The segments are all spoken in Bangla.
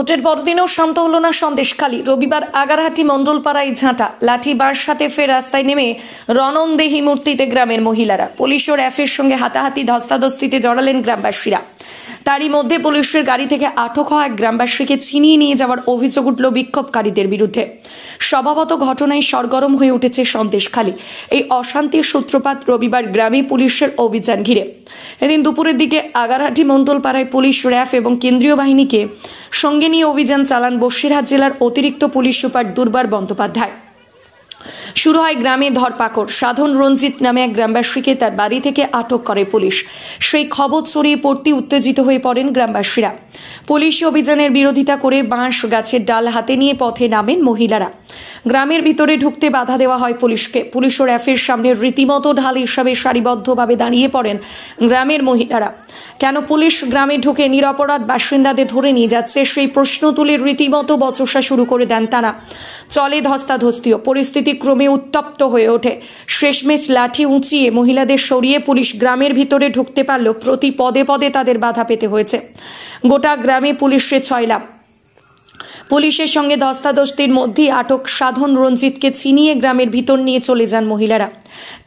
ভোটের পরদিনেও শান্ত হল না সন্দেশখালী। রবিবার আগারহাটি মণ্ডলপাড়ায় ঝাঁটা লাঠি বাঁশ হাতে ফের রাস্তায় নেমে রণংদেহী মূর্তিতে গ্রামের মহিলারা। পুলিশ ও র্যাফের সঙ্গে হাতাহাতি ধস্তাধস্তিতে জড়ালেন গ্রামবাসীরা। তারই মধ্যে পুলিশের গাড়ি থেকে আটক হওয়া এক গ্রামবাসীকে ছিনিয়ে নিয়ে যাওয়ার অভিযোগ উঠল বিক্ষোভকারীদের বিরুদ্ধে। স্বভাবত ঘটনায় সরগরম হয়ে উঠেছে সন্দেশখালী। এই অশান্তির সূত্রপাত রবিবার গ্রামে পুলিশের অভিযান ঘিরে। এদিন দুপুরের দিকে আগারহাটি মণ্ডলপাড়ায় পুলিশ, র্যাফ এবং কেন্দ্রীয় বাহিনীকে সঙ্গে নিয়ে অভিযান চালান বসিরহাট জেলার অতিরিক্ত পুলিশ সুপার দুর্বার বন্দ্যোপাধ্যায়। শুরু হয় গ্রামে ধরপাকড়। সাধন রঞ্জিত নামে এক গ্রামবাসীকে তার বাড়ি থেকে আটক করে পুলিশ। সেই খবর ছড়িয়ে পড়তে উত্তেজিত হয়ে পড়েন গ্রামবাসীরা। পুলিশি অভিযানের বিরোধিতা করে বাঁশ গাছের ডাল হাতে নিয়ে পথে নামেন মহিলারা। গ্রামের ভিতরে ঢুকতে বাধা দেওয়া হয় পুলিশকে। পুলিশ ও র্যাফের সামনে রীতিমতো ঢাল হিসাবে সারিবদ্ধভাবে দাঁড়িয়ে পড়েন গ্রামের মহিলারা। কেন পুলিশ গ্রামে ঢুকে নিরপরাধ বাসিন্দাদের ধরে নিয়ে যাচ্ছে সেই প্রশ্ন তুলে রীতিমতো বচসা শুরু করে দেন তারা। চলে ধস্তাধস্তিও। পরিস্থিতি ক্রমে উত্তপ্ত হয়ে ওঠে। শেষমেশ লাঠি উঁচিয়ে মহিলাদের সরিয়ে পুলিশ গ্রামের ভিতরে ঢুকতে পারলেও প্রতি পদে পদে তাদের বাধা পেতে হয়েছে। গোটা গ্রামে পুলিশের ছয়লাভ। পুলিশের সঙ্গে ধস্তাধস্তির মধ্যেই আটক সাধন রঞ্জিতকে ছিনিয়ে গ্রামের ভিতর নিয়ে চলে যান মহিলারা।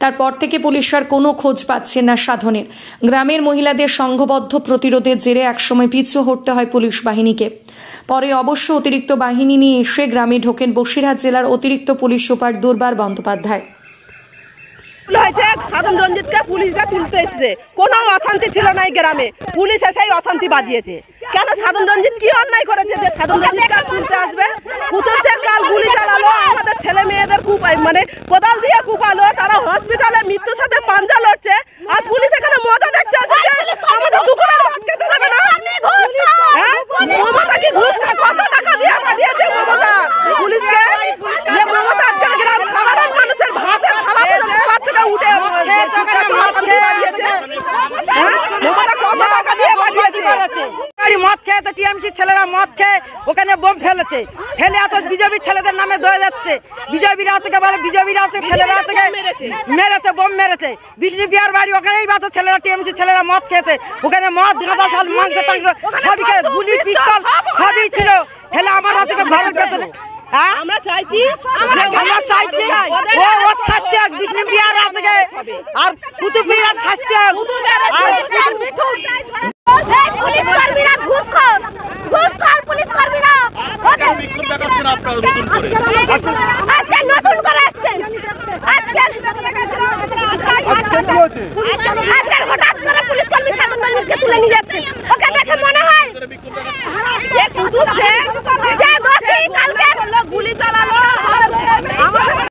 তারপর থেকে পুলিশ আর কোনো খোঁজ পাচ্ছে না সাধনের। গ্রামের মহিলাদের সংঘবদ্ধ প্রতিরোধের জেরে একসময় পিছু হটতে হয় পুলিশ বাহিনীকে। পরে অবশ্য অতিরিক্ত বাহিনী নিয়ে এসে গ্রামে ঢোকেন বসিরহাট জেলার অতিরিক্ত পুলিশ সুপার দুর্বার বন্দ্যোপাধ্যায়। সাধন রঞ্জিতকে পুলিশরা তুলতে এসেছে, কোনো অশান্তি ছিল না এই গ্রামে। পুলিশ এসেই অশান্তি বাজিয়েছে। কেন সাধন রঞ্জিত কি অন্যায় করেছে যে সাধন রঞ্জিত কাল তুলতে আসবে? কুতুব শেখ কাল গুলি চালালো, আমাদের ছেলে মেয়েদের কোদাল দিয়ে কুপালো, তারা হসপিটালে মৃত্যুর সাথে পাঞ্জা লড়ছে। আর পুলিশ এখানে মজা দেখতে এসেছে, আমাদের দুপুরের ভাত খেতে দেবে না। হ্যাঁ, মমতা কি ঘুষ খায়? কত টাকা দিয়ে পাঠিয়েছে মমতা পুলিশকে? যে মমতা আজকাল গ্রাম সাধারণ মানুষের ভাতের থালা পর্যন্ত থেকে উঠে মমতা কত টাকা দিয়ে পাঠিয়েছে? মদ খেয়েছে, টিএমসি ছেলেরা মদ খেয়ে ওখানে বোম ফেলেছে। ফেলে এত বিজেপির ছেলেদের নামে ধরে যাচ্ছে। বিজেপিরা থেকে বলে বিজেপিরা ছেলেরা থেকে মেরেছে, বোম মেরেছে। বিষ্ণু বিহার বাড়ি ওখানেই বাচ্চা ছেলেরা, টিএমসি ছেলেরা মদ খেয়েছে। ওখানে মদ, গাঁদা, শাল, মাংস টাংস সবই গুলি, পিস্তল সবই ছিল। হেলে আমার হাতে ঘরের ভেতরে আমরা চাইছি ও শাস্তি হোক, বিষ্ণু বিহার থেকে আর কুতুব বিহার শাস্তি হোক। পুলিশ কর্মীরা ঘুষখোর পুলিশ কর্মীরা আজকে নতুন করে আসছেন। আজকে হঠাৎ করে পুলিশ কর্মী সাধন রঞ্জিতকে তুলে নিয়ে যাচ্ছে। ওকে দেখে মনে হয়